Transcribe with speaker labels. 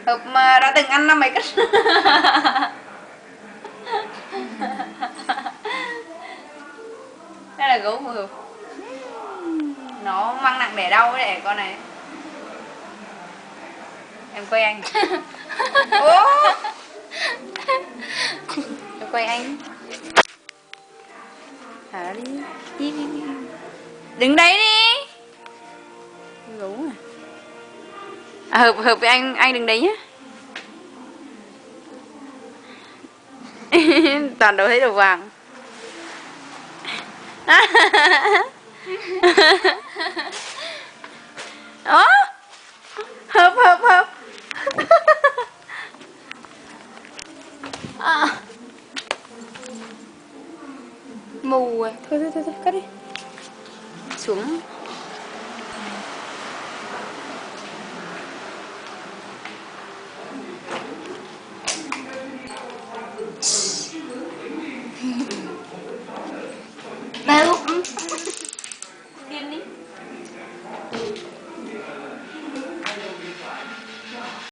Speaker 1: Hợp mà đã từng ăn 5-7 cân. Đây là gấu của Hợp. Nó mang nặng đẻ đau đấy con này. Em quay anh. Ô! Em quay anh. Thả đi. Đi. Đứng đấy đi. Gấu à. Hợp với anh đứng đấy nhá. Toàn đâu thấy đầu vàng. Đó. Hợp. Mù rồi. Thôi, cắt đi.